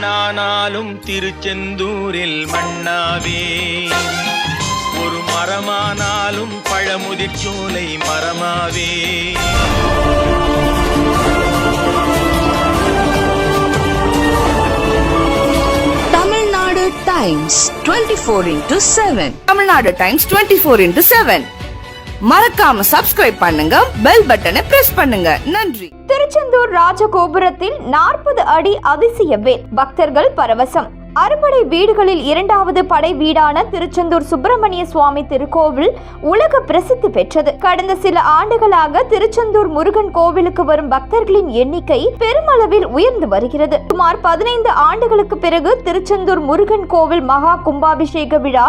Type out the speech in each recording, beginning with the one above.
நானாலும் திருச்செந்தூரில் மண்ணாவே, ஒரு மரமானாலும் பழமுதிர்ச்சோலை மரமாவே. Tamil Nadu times 24x7. Tamil Nadu times 24x7. மறக்காம சப்ஸ்கிரைப் பண்ணுங்க, பெல் பட்டனை பிரஸ் பண்ணுங்க. நன்றி. திருச்செந்தூர் ராஜகோபுரத்தில் 40 அடி அதிசய வேல், பக்தர்கள் பரவசம். அறுபடை வீடுகளில் இரண்டாவது படை வீடான திருச்செந்தூர் சுப்பிரமணிய சுவாமி திருக்கோவில் உலக பிரசித்தி பெற்றது. கடந்த சில ஆண்டுகளாக திருச்செந்தூர் முருகன் கோவிலுக்கு வரும் பக்தர்களின் எண்ணிக்கை பெருமளவில் உயர்ந்து வருகிறது. சுமார் 15 ஆண்டுகளுக்கு பிறகு திருச்செந்தூர் முருகன் கோவில் மகா கும்பாபிஷேக விழா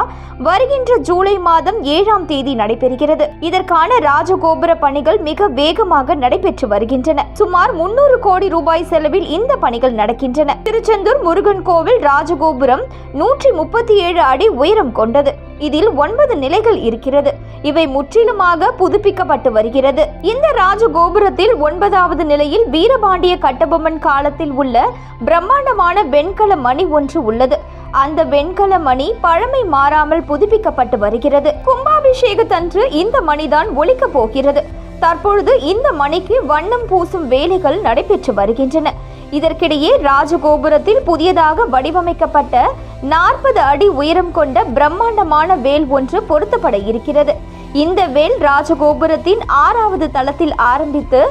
வருகின்ற ஜூலை மாதம் 7ஆம் தேதி நடைபெறுகிறது. இதற்கான ராஜகோபுர பணிகள் மிக வேகமாக நடைபெற்று வருகின்றன. சுமார் 300 கோடி ரூபாய் செலவில் இந்த பணிகள் நடக்கின்றன. திருச்செந்தூர் முருகன் கோவில் ராஜகோபுரம் 137 அடி உயரம் கொண்டது. இதில் 9 நிலைகள் இருக்கிறது. இவை முற்றிலுமாக புதுப்பிக்கப்பட்டு வருகிறது. இந்த ராஜகோபுரத்தில் 9வது நிலையில் வீரபாண்டிய கட்டபொம்மன் காலத்தில் உள்ள பிரம்மாண்டமான வெண்கல மணி ஒன்று உள்ளது. அந்த வெண்கல மணி பழமை மாறாமல் புதுப்பிக்கப்பட்டு வருகிறது. கும்பாபிஷேகத்தன்று இந்த மணிதான் ஒலிக்க போகிறது. தற்பொழுது இந்த மணிக்கு வண்ணம் பூசும் வேலைகள் நடைபெற்று வருகின்றன. இதற்கிடையே ராஜகோபுரத்தில் புதியதாக வடிவமைக்கப்பட்ட 40 அடி உயரம் கொண்ட பிரம்மாண்டமான வேல் ஒன்று பொருத்தப்பட இருக்கிறது. இந்த வேல் ராஜகோபுரத்தின் 6வது தளத்தில் ஆரம்பித்து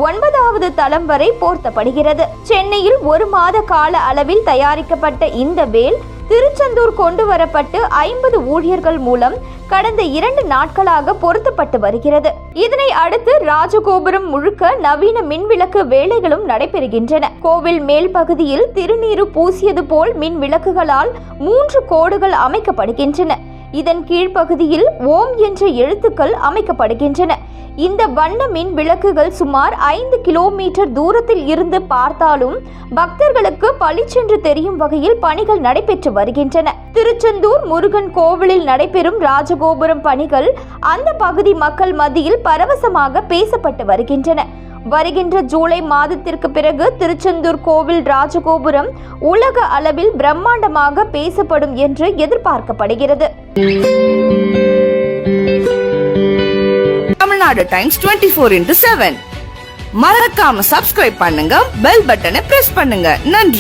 9வது தளம் வரை போர்த்தப்படுகிறது. சென்னையில் 1 மாத கால அளவில் தயாரிக்கப்பட்ட இந்த வேல் திருச்செந்தூர் கொண்டு வரப்பட்டு 50 ஊழியர்கள் மூலம் கடந்த 2 நாட்களாக பொருத்தப்பட்டு வருகிறது. இதனை அடுத்து ராஜகோபுரம் முழுக்க நவீன மின்விளக்கு வேலைகளும் நடைபெறுகின்றன. கோவில் மேல் பகுதியில் திருநீறு பூசியது போல் மின் விளக்குகளால் 3 கோடுகள் அமைக்கப்படுகின்றன. இதன் கீழ்ப்பகுதியில் ஓம் என்ற எழுத்துக்கள் அமைக்கப்படுகின்றன. இந்த வண்ண மின் விளக்குகள் சுமார் 5 கிலோமீட்டர் தூரத்தில் இருந்து பார்த்தாலும் பக்தர்களுக்கு பளிச்சென்று தெரியும் வகையில் பணிகள் நடைபெற்று வருகின்றன. திருச்செந்தூர் முருகன் கோவிலில் நடைபெறும் ராஜகோபுரம் பணிகள் அந்த பகுதி மக்கள் மத்தியில் பரவசமாக பேசப்பட்டு வருகின்றன. வருகின்ற ஜூலை மாதத்திற்கு பிறகு திருச்செந்தூர் கோவில் ராஜகோபுரம் உலக அளவில் பிரம்மாண்டமாக பேசப்படும் என்று எதிர்பார்க்கப்படுகிறது. Tamil Nadu times 24x7. மறக்காம சப்ஸ்கிரைப் பண்ணுங்க, பெல் பட்டனை பிரஸ் பண்ணுங்க. நன்றி.